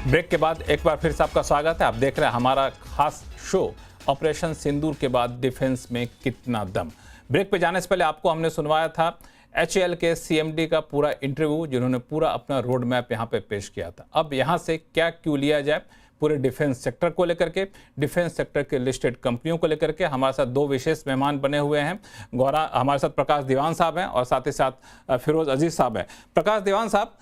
Break के बाद एक बार फिर से आपका स्वागत है। आप देख रहे हैं हमारा खास शो ऑपरेशन सिंदूर के बाद डिफेंस में कितना दम। ब्रेक पे जाने से पहले आपको हमने सुनवाया था एचएएल के सीएमडी का पूरा इंटरव्यू, जिन्होंने पूरा अपना रोड मैप यहाँ पे पेश किया था। अब यहाँ से क्या क्यों लिया जाए पूरे डिफेंस सेक्टर को लेकर के, डिफेंस सेक्टर के लिस्टेड कंपनियों को लेकर के हमारे साथ दो विशेष मेहमान बने हुए हैं। गौरा हमारे साथ प्रकाश दीवान साहब हैं और साथ ही साथ फिरोज अजीज साहब हैं। प्रकाश दीवान साहब,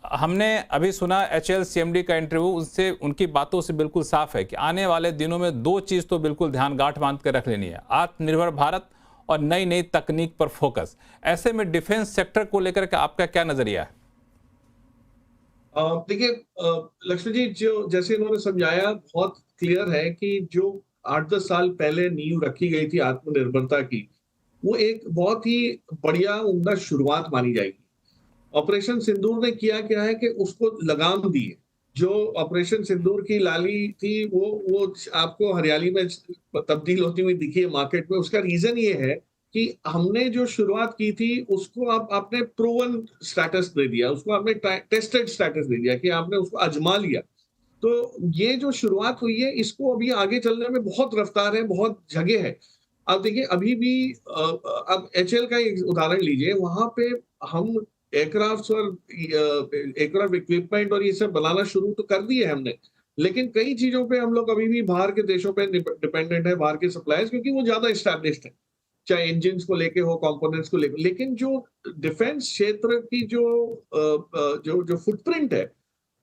हमने अभी सुना एचएएल सीएमडी का इंटरव्यू, उससे उनकी बातों से बिल्कुल साफ है कि आने वाले दिनों में दो चीज़ तो बिल्कुल ध्यान गांठ बांध कर रख लेनी है, आत्मनिर्भर भारत और नई नई तकनीक पर फोकस। ऐसे में डिफेंस सेक्टर को लेकर के आपका क्या नजरिया है? देखिए लक्ष्मण जी, जो जैसे इन्होंने समझाया बहुत क्लियर है कि जो 8-10 साल पहले नींव रखी गई थी आत्मनिर्भरता की, वो एक बहुत ही बढ़िया उम्दा शुरुआत मानी जाएगी। ऑपरेशन सिंदूर ने किया क्या है कि उसको लगाम दी है। जो ऑपरेशन सिंदूर की लाली थी वो आपको हरियाली में तब्दील होती हुई दिखी है मार्केट में। उसका रीजन ये है कि हमने जो शुरुआत की थी उसको आप आपने प्रूवन स्टेटस दे दिया, उसको आपने टेस्टेड स्टेटस दे दिया कि आपने उसको आजमा लिया। तो ये जो शुरुआत हुई है, इसको अभी आगे चलने में बहुत रफ्तार है, बहुत जगह है। अब देखिए अभी भी अब एचएल का एक उदाहरण लीजिए, वहां पे हम एयरक्राफ्ट और एयरक्राफ्ट इक्विपमेंट और ये सब बनाना शुरू तो कर दिए हमने, लेकिन कई चीजों पे हम लोग अभी भी बाहर के देशों पे डिपेंडेंट है, बाहर के सप्लायर्स, क्योंकि वो ज्यादा एस्टैब्लिश्ड है, चाहे इंजन को लेके हो, कंपोनेंट्स को लेके। लेकिन जो डिफेंस क्षेत्र की जो फुटप्रिंट है,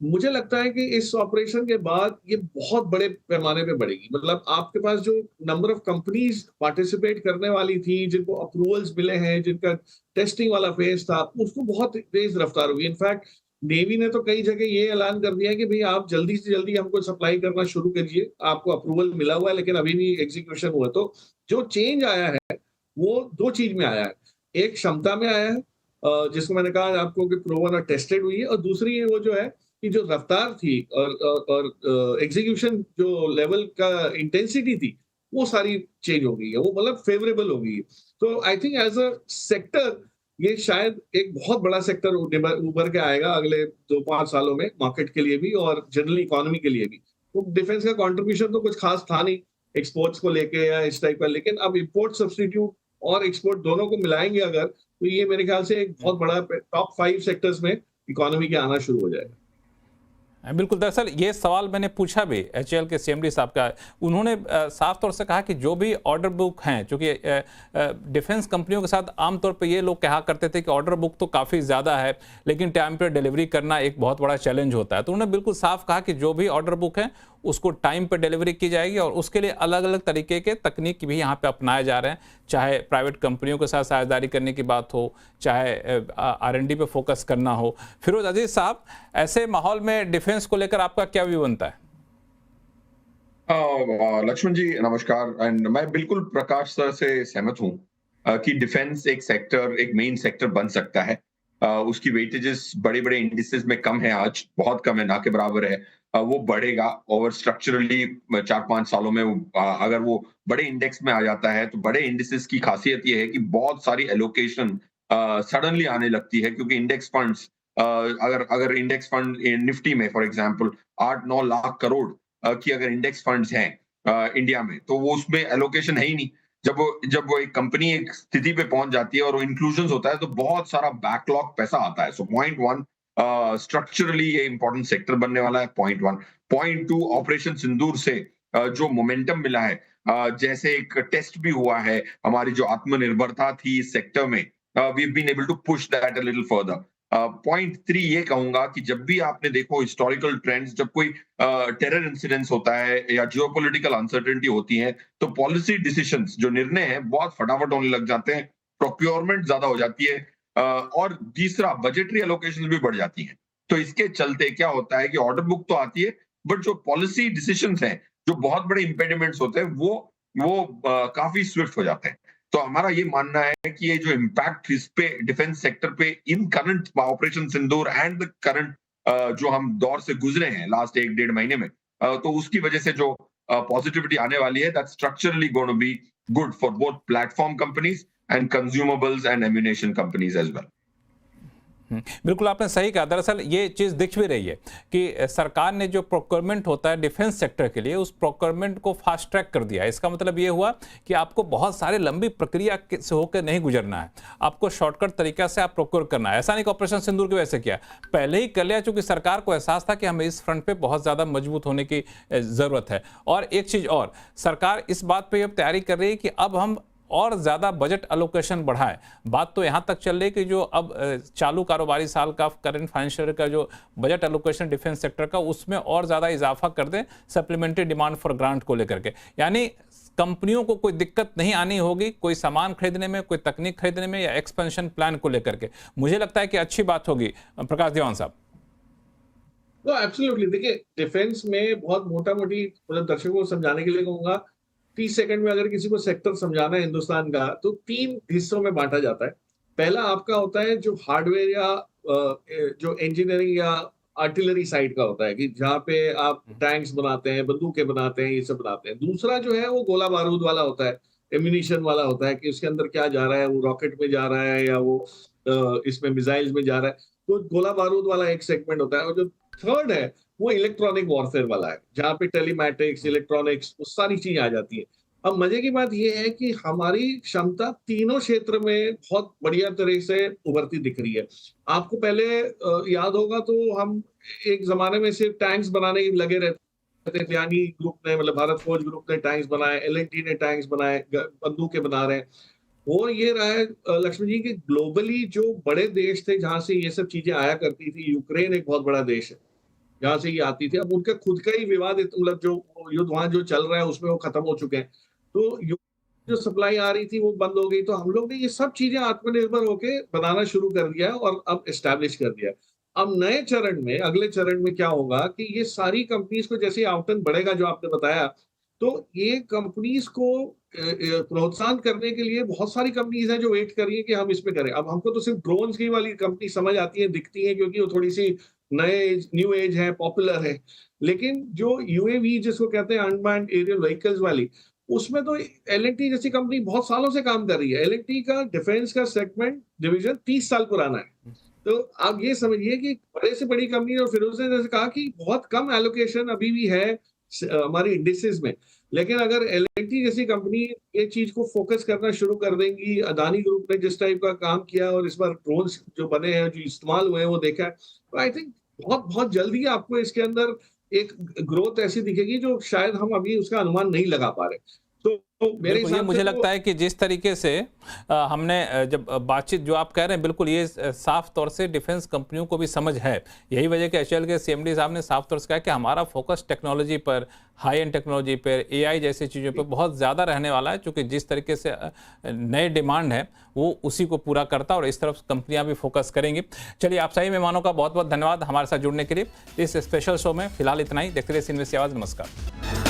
मुझे लगता है कि इस ऑपरेशन के बाद ये बहुत बड़े पैमाने पे बढ़ेगी। मतलब आपके पास जो नंबर ऑफ कंपनीज पार्टिसिपेट करने वाली थी, जिनको अप्रूवल्स मिले हैं, जिनका टेस्टिंग वाला फेज था, उसको बहुत तेज रफ्तार हुई। इनफैक्ट नेवी ने तो कई जगह ये ऐलान कर दिया है कि भाई आप जल्दी से जल्दी हमको सप्लाई करना शुरू करिए, आपको अप्रूवल मिला हुआ है लेकिन अभी भी एग्जीक्यूशन हुआ। तो जो चेंज आया है वो दो चीज में आया है। एक क्षमता में आया है, जिसको मैंने कहा आपको कि प्रूवन और टेस्टेड हुई है, और दूसरी वो जो है कि जो रफ्तार थी और एग्जीक्यूशन जो लेवल का इंटेंसिटी थी, वो सारी चेंज हो गई है, वो मतलब फेवरेबल हो गई है। तो I think as a sector ये शायद एक बहुत बड़ा सेक्टर उभर के आएगा अगले 2-5 सालों में, मार्केट के लिए भी और जनरल इकोनॉमी के लिए भी। तो डिफेंस का कंट्रीब्यूशन तो कुछ खास था नहीं एक्सपोर्ट्स को लेके या इस टाइप का, लेकिन अब इंपोर्ट सब्स्टिट्यूट और एक्सपोर्ट दोनों को मिलाएंगे अगर, तो ये मेरे ख्याल से एक बहुत बड़ा टॉप 5 सेक्टर्स में इकोनॉमी के आना शुरू हो जाएगा। बिल्कुल, दरअसल ये सवाल मैंने पूछा भी एचएएल के सीएमडी साहब का। उन्होंने साफ तौर से कहा कि जो भी ऑर्डर बुक हैं, चूंकि डिफेंस कंपनियों के साथ आमतौर पे ये लोग कहा करते थे कि ऑर्डर बुक तो काफ़ी ज़्यादा है लेकिन टाइम पे डिलीवरी करना एक बहुत बड़ा चैलेंज होता है। तो उन्होंने बिल्कुल साफ कहा कि जो भी ऑर्डर बुक है उसको टाइम पे डिलीवरी की जाएगी और उसके लिए अलग अलग तरीके के तकनीक भी यहाँ पे अपनाए जा रहे हैं, चाहे प्राइवेट कंपनियों के साथ साझेदारी करने की बात हो, चाहे आर&डी पे फोकस करना हो। फिरोज अजीज साहब, ऐसे माहौल में डिफेंस को लेकर आपका क्या व्यू बनता है? लक्ष्मण जी नमस्कार। एंड मैं बिल्कुल प्रकाश सर से सहमत हूँ कि डिफेंस एक सेक्टर, एक मेन सेक्टर बन सकता है। उसकी वेटेजेस बड़े बड़े इंडिसेस में कम है, आज बहुत कम है, ना के बराबर है। वो बढ़ेगा और स्ट्रक्चरली 4-5 सालों में अगर वो बड़े इंडेक्स में आ जाता है, तो बड़े इंडिसेस की खासियत ये है कि बहुत सारी एलोकेशन सडनली आने लगती है, क्योंकि इंडेक्स फंड्स, अगर अगर इंडेक्स फंड निफ्टी में फॉर एग्जांपल 8-9 लाख करोड़ की अगर इंडेक्स फंड्स हैं इंडिया में, तो वो उसमें एलोकेशन है ही नहीं। जब वो एक कंपनी एक स्थिति पे पहुंच जाती है और वो इंक्लूजन होता है, तो बहुत सारा बैकलॉग पैसा आता है। सो पॉइंट वन, स्ट्रक्चरली ये इंपॉर्टेंट सेक्टर बनने वाला है, point one. Point two, operation Sindoor से जो मोमेंटम मिला है, जैसे एक टेस्ट भी हुआ है, हमारी जो आत्मनिर्भरता थी इस सेक्टर में, we been able to push that a little further. Point three ये कहूंगा कि जब भी आपने देखो हिस्टोरिकल ट्रेंड्स, जब कोई टेरर इंसिडेंट्स होता है या जियोपॉलिटिकल अनसर्टेनिटी होती है, तो पॉलिसी डिसीजंस, जो निर्णय हैं, बहुत फटाफट होने लग जाते हैं, प्रोक्योरमेंट ज्यादा हो जाती है, और तीसरा बजटरी एलोकेशन भी बढ़ जाती है। तो इसके चलते क्या होता है कि ऑर्डर बुक तो आती है, बट जो पॉलिसी डिसीजंस हैं, जो बहुत बड़े इंपेडिमेंट्स होते हैं, वो काफी स्विफ्ट हो जाते हैं। तो हमारा ये मानना है कि ये जो इम्पैक्ट इस पे डिफेंस सेक्टर पे in current operation Sindoor and the current जो हम दौर से गुजरे हैं लास्ट 1-1.5 महीने में, तो उसकी वजह से जो पॉजिटिविटी आने वाली है, that structurally going to be good for both platform companies and consumables and ammunition companies as well. बिल्कुल आपने सही कहा। दरअसल ये चीज़ दिख भी रही है कि सरकार ने जो प्रोक्योरमेंट होता है डिफेंस सेक्टर के लिए, उस प्रोक्योरमेंट को फास्ट ट्रैक कर दिया। इसका मतलब ये हुआ कि आपको बहुत सारे लंबी प्रक्रिया से होकर नहीं गुजरना है, आपको शॉर्टकट तरीका से आप प्रोक्योर करना है। ऐसा नहीं कि ऑपरेशन सिंदूर की वजह से किया, पहले ही कर लिया, चूंकि सरकार को एहसास था कि हमें इस फ्रंट पे बहुत ज़्यादा मजबूत होने की ज़रूरत है। और एक चीज़ और, सरकार इस बात पर अब तैयारी कर रही है कि अब हम और ज़्यादा बजट अलोकेशन बढ़ाए। बात तो यहाँ तक चल रही है कि जो अब चालू कारोबारी साल का करंट फाइनेंशियल का जो बजट अलोकेशन डिफेंस सेक्टर का, उसमें और ज़्यादा इजाफा कर दें सप्लीमेंट्री डिमांड फॉर ग्रांट को लेकर के। यानी कंपनियों को कोई दिक्कत नहीं आनी होगी कोई सामान खरीदने में, कोई तकनीक खरीदने में या एक्सपेंशन प्लान को लेकर के। मुझे लगता है कि अच्छी बात होगी। प्रकाश दीवान साहब। तो एब्सोल्युटली, देखिए डिफेंस में बहुत मोटा मोटी मतलब दर्शकों को समझाने के लिए कहूंगा, 30 सेकंड में अगर किसी को सेक्टर समझाना है हिंदुस्तान का, तो 3 हिस्सों में बांटा जाता है। पहला आपका होता है जो हार्डवेयर या जो इंजीनियरिंग या आर्टिलरी साइड का होता है, कि जहाँ पे आप टैंक्स बनाते हैं, बंदूकें बनाते हैं, ये सब बनाते हैं। दूसरा जो है वो गोला बारूद वाला होता है, एम्यूनिशन वाला होता है, कि उसके अंदर क्या जा रहा है, वो रॉकेट में जा रहा है या वो इसमें मिसाइल्स में जा रहा है। तो गोला बारूद वाला एक सेगमेंट होता है। और जो थर्ड है वो इलेक्ट्रॉनिक वॉरफेयर वाला है, जहाँ पे टेलीमैटिक्स, इलेक्ट्रॉनिक्स, वो सारी चीजें आ जाती है। अब मजे की बात यह है कि हमारी क्षमता तीनों क्षेत्र में बहुत बढ़िया तरह से उभरती दिख रही है। आपको पहले याद होगा तो हम एक जमाने में सिर्फ टैंक्स बनाने ही लगे रहते थे। यानी ग्रुप ने, मतलब भारत फौज ग्रुप ने टैंक्स बनाए, एल&टी ने टैंक्स बनाए, बंदूकें बना रहे हैं। वो ये रहा है लक्ष्मण जी, कि ग्लोबली जो बड़े देश थे जहां से ये सब चीजें आया करती थी, यूक्रेन एक बहुत बड़ा देश है जहां से ये आती थी। अब उनका खुद का ही विवाद, मतलब जो युद्ध वहां जो चल रहा है उसमें वो खत्म हो चुके हैं, तो जो सप्लाई आ रही थी वो बंद हो गई। तो हम लोग ने ये सब चीजें आत्मनिर्भर होके बनाना शुरू कर दिया और अब एस्टैब्लिश कर दिया। अब नए चरण में, अगले चरण में क्या होगा कि ये सारी कंपनीज को जैसे आवंटन बढ़ेगा जो आपने बताया, तो ये कंपनीज को प्रोत्साहन करने के लिए बहुत सारी कंपनीज हैं जो वेट कर रही है कि हम इसमें करें। अब हमको तो सिर्फ ड्रोन्स की वाली कंपनी समझ आती है, दिखती है, क्योंकि वो थोड़ी सी नए न्यू एज है, पॉपुलर है। लेकिन जो यूएवी जिसको कहते हैं अनमैन्ड एरियल व्हीकल्स वाली, उसमें तो एल&टी जैसी कंपनी बहुत सालों से काम कर रही है। एल&टी का डिफेंस का सेगमेंट डिवीजन 30 साल पुराना है। तो आप ये समझिए कि बड़े से बड़ी कंपनी, और फिरोज ने जैसे कहा कि बहुत कम एलोकेशन अभी भी है हमारी इंडिसेस में। लेकिन अगर एल&टी जैसी कंपनी ये चीज को फोकस करना शुरू कर देंगी, अदानी ग्रुप ने जिस टाइप का काम किया और इस बार ड्रोन्स जो बने हैं, जो इस्तेमाल हुए हैं, वो देखा है, तो आई थिंक बहुत बहुत जल्दी आपको इसके अंदर एक ग्रोथ ऐसी दिखेगी जो शायद हम अभी उसका अनुमान नहीं लगा पा रहे। तो मेरे बिल्कुल, ये मुझे लगता है कि जिस तरीके से हमने जब बातचीत जो आप कह रहे हैं, बिल्कुल ये साफ तौर से डिफेंस कंपनियों को भी समझ है। यही वजह कि एचएएल के सीएमडी साहब ने साफ तौर से कहा कि हमारा फोकस टेक्नोलॉजी पर, हाई एंड टेक्नोलॉजी पर, एआई जैसी चीज़ों पर बहुत ज़्यादा रहने वाला है, क्योंकि जिस तरीके से नए डिमांड है वो उसी को पूरा करता है और इस तरफ कंपनियाँ भी फोकस करेंगी। चलिए, आप सही मेहमानों का बहुत बहुत धन्यवाद हमारे साथ जुड़ने के लिए इस स्पेशल शो में। फिलहाल इतना ही। देखते रहिए सी न्यूज़ की आवाज़। नमस्कार।